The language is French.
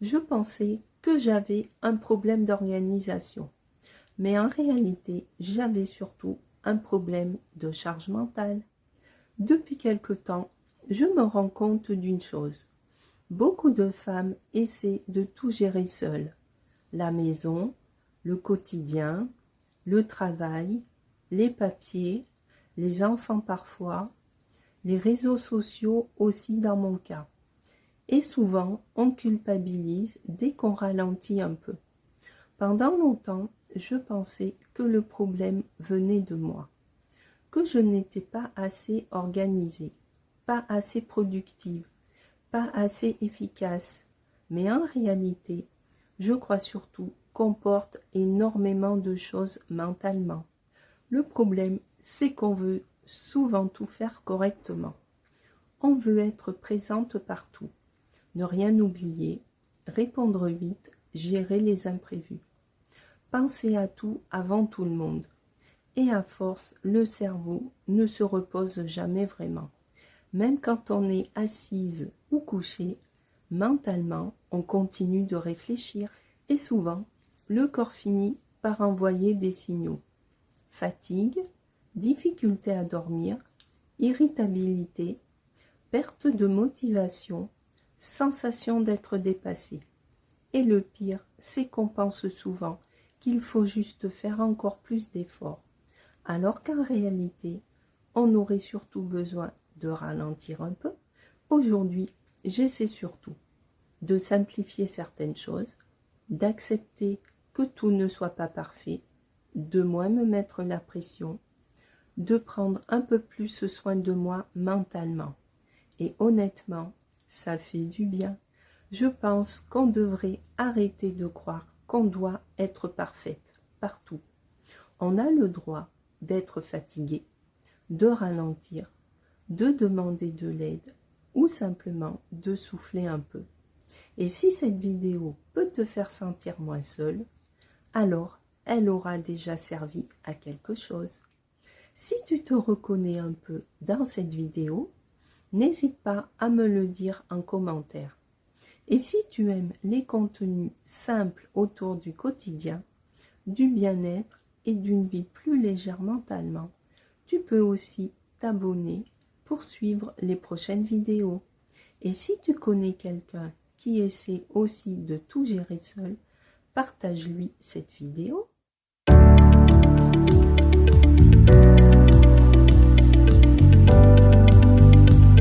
Je pensais que j'avais un problème d'organisation, mais en réalité, j'avais surtout un problème de charge mentale. Depuis quelque temps, je me rends compte d'une chose. Beaucoup de femmes essaient de tout gérer seules. La maison, le quotidien, le travail, les papiers, les enfants parfois, les réseaux sociaux aussi dans mon cas. Et souvent, on culpabilise dès qu'on ralentit un peu. Pendant longtemps, je pensais que le problème venait de moi, que je n'étais pas assez organisée, pas assez productive, pas assez efficace. Mais en réalité, je crois surtout qu'on porte énormément de choses mentalement. Le problème, c'est qu'on veut souvent tout faire correctement. On veut être présente partout, ne rien oublier, répondre vite, gérer les imprévus. Penser à tout avant tout le monde. Et à force, le cerveau ne se repose jamais vraiment. Même quand on est assise ou couché, mentalement, on continue de réfléchir. Et souvent, le corps finit par envoyer des signaux. Fatigue, difficulté à dormir, irritabilité, perte de motivation, sensation d'être dépassé. Et le pire, c'est qu'on pense souvent qu'il faut juste faire encore plus d'efforts, alors qu'en réalité, on aurait surtout besoin de ralentir un peu. Aujourd'hui, j'essaie surtout de simplifier certaines choses, d'accepter que tout ne soit pas parfait, de moins me mettre la pression, de prendre un peu plus soin de moi mentalement. Et honnêtement, ça fait du bien. Je pense qu'on devrait arrêter de croire qu'on doit être parfaite partout. On a le droit d'être fatigué, de ralentir, de demander de l'aide ou simplement de souffler un peu. Et si cette vidéo peut te faire sentir moins seule, alors elle aura déjà servi à quelque chose. Si tu te reconnais un peu dans cette vidéo, n'hésite pas à me le dire en commentaire. Et si tu aimes les contenus simples autour du quotidien, du bien-être et d'une vie plus légère mentalement, tu peux aussi t'abonner pour suivre les prochaines vidéos. Et si tu connais quelqu'un qui essaie aussi de tout gérer seul, partage-lui cette vidéo.